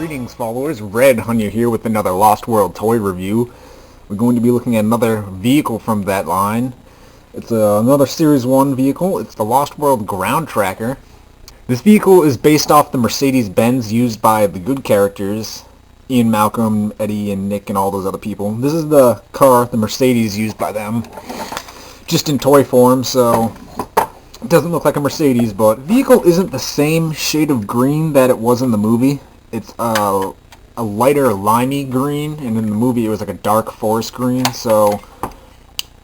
Greetings followers, Red Hunter here with another Lost World toy review. We're going to be looking at another vehicle from that line. It's another Series 1 vehicle. It's the Lost World Ground Tracker. This vehicle is based off the Mercedes-Benz used by the good characters, Ian, Malcolm, Eddie, and Nick, and all those other people. This is the car, the Mercedes used by them, just in toy form, so it doesn't look like a Mercedes, but the vehicle isn't the same shade of green that it was in the movie. It's a lighter limey green, and in the movie it was like a dark forest green, so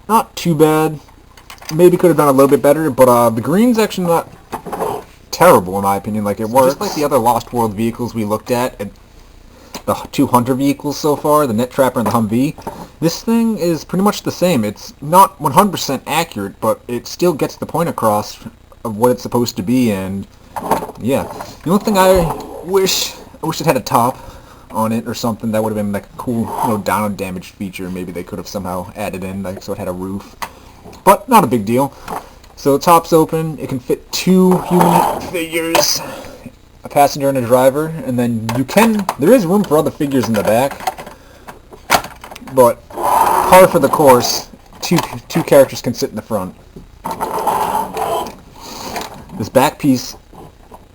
not too bad. Maybe could have done a little bit better, but the green's actually not terrible in my opinion. Like, it works. Just like the other Lost World vehicles we looked at, the two Hunter vehicles so far, the Net Trapper and the Humvee, this thing is pretty much the same. It's not 100% accurate, but it still gets the point across of what it's supposed to be, and yeah. The only thing I wish it had a top on it or something. That would have been like a cool, down damage feature. Maybe they could have somehow added in, like, so it had a roof. But not a big deal. So the top's open. It can fit two human figures, a passenger and a driver, and then there is room for other figures in the back. But par for the course, two characters can sit in the front. This back piece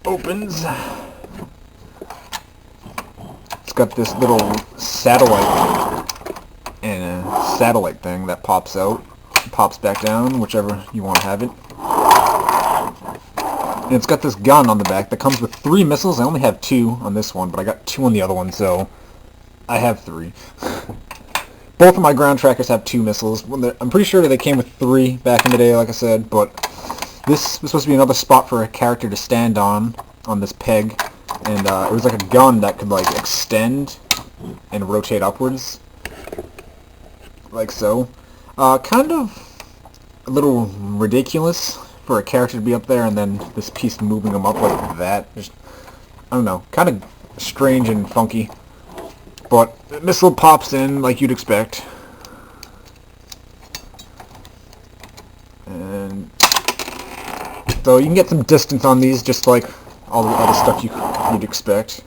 opens. It's got this little satellite and a satellite thing that pops out, pops back down, whichever you want to have it. And it's got this gun on the back that comes with 3 missiles. I only have 2 on this one, but I got 2 on the other one, so I have 3. Both of my ground trackers have 2 missiles. I'm pretty sure they came with 3 back in the day, like I said, but this was supposed to be another spot for a character to stand on this peg. And it was like a gun that could, like, extend and rotate upwards, like so. Kind of a little ridiculous for a character to be up there and then this piece moving them up like that. Just, I don't know, kind of strange and funky. But the missile pops in like you'd expect. And so you can get some distance on these, just like all the other stuff you'd expect.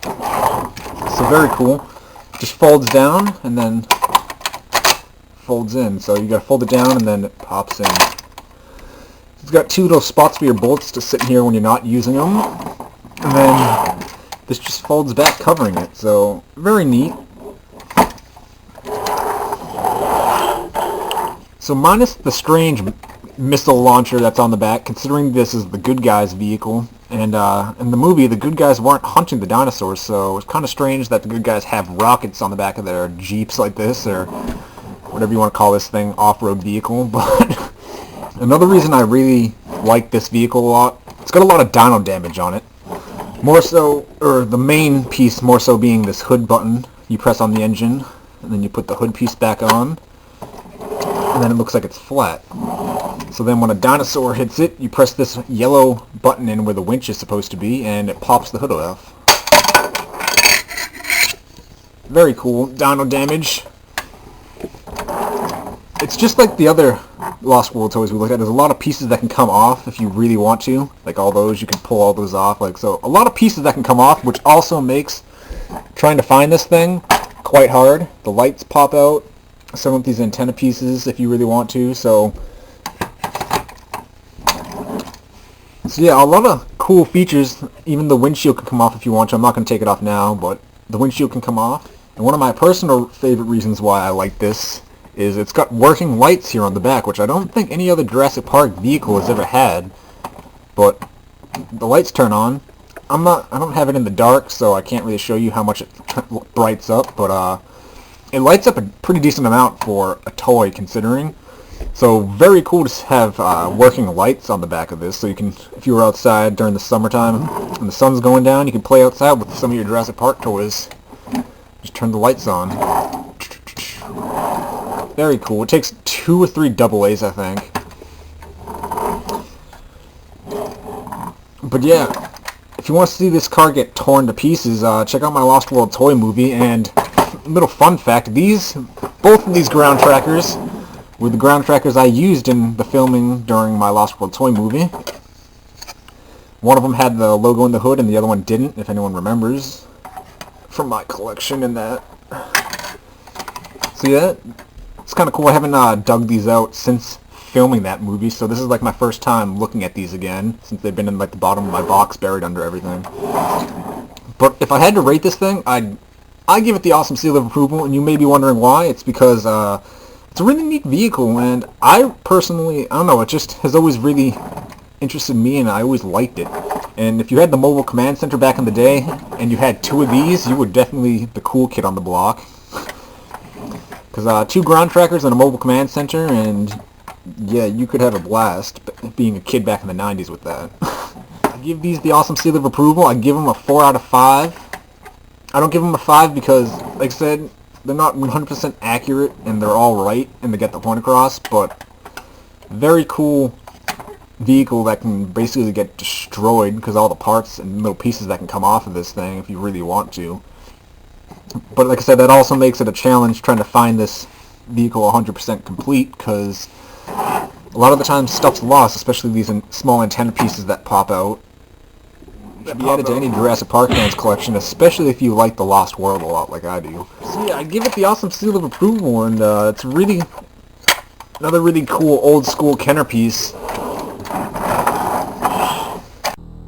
So very cool. Just folds down and then folds in. So you gotta fold it down and then it pops in. It's got 2 little spots for your bullets to sit in here when you're not using them. And then this just folds back, covering it. So very neat. So minus the strange missile launcher that's on the back, considering this is the good guys' vehicle, and in the movie the good guys weren't hunting the dinosaurs, so it's kind of strange that the good guys have rockets on the back of their jeeps like this, or whatever you want to call this thing, off-road vehicle. But another reason I really like this vehicle a lot, it's got a lot of dyno damage on it. More so, or the main piece more so being this hood button. You press on the engine, and then you put the hood piece back on, and then it looks like it's flat. So then when a dinosaur hits it, you press this yellow button in where the winch is supposed to be, and it pops the hood off. Very cool. Dyno damage. It's just like the other Lost World toys we looked at. There's a lot of pieces that can come off if you really want to. Like all those, you can pull all those off. Like, so a lot of pieces that can come off, which also makes trying to find this thing quite hard. The lights pop out. Some of these antenna pieces if you really want to. So yeah, a lot of cool features. Even the windshield can come off if you want to. I'm not going to take it off now, but the windshield can come off. And one of my personal favorite reasons why I like this is it's got working lights here on the back, which I don't think any other Jurassic Park vehicle has ever had. But the lights turn on. I don't have it in the dark, so I can't really show you how much it brights up, but it lights up a pretty decent amount for a toy, considering. So very cool to have working lights on the back of this, so you can, if you were outside during the summertime and the sun's going down, you can play outside with some of your Jurassic Park toys. Just turn the lights on. Very cool. It takes 2 or 3 AA's, I think. But yeah, if you want to see this car get torn to pieces, check out my Lost World toy movie. And little fun fact, both of these ground trackers were the ground trackers I used in the filming during my Lost World toy movie. One of them had the logo in the hood and the other one didn't, if anyone remembers, from my collection and that. So yeah, it's kind of cool. I haven't dug these out since filming that movie, so this is like my first time looking at these again, since they've been in like the bottom of my box buried under everything. But if I had to rate this thing, I'd give it the awesome seal of approval, and you may be wondering why. It's because it's a really neat vehicle, and I personally, I don't know, it just has always really interested me, and I always liked it. And if you had the mobile command center back in the day, and you had two of these, you were definitely the cool kid on the block. Because two ground trackers and a mobile command center, and yeah, you could have a blast being a kid back in the 90s with that. I give these the awesome seal of approval. I give them a 4 out of 5. I don't give them a 5 because, like I said, they're not 100% accurate, and they're all right, and they get the point across, but very cool vehicle that can basically get destroyed because all the parts and little pieces that can come off of this thing if you really want to. But like I said, that also makes it a challenge trying to find this vehicle 100% complete, because a lot of the time stuff's lost, especially these small antenna pieces that pop out. It should be added to any Jurassic Park fans collection, especially if you like The Lost World a lot like I do. So yeah, I give it the awesome seal of approval, and it's really another really cool old school Kenner piece.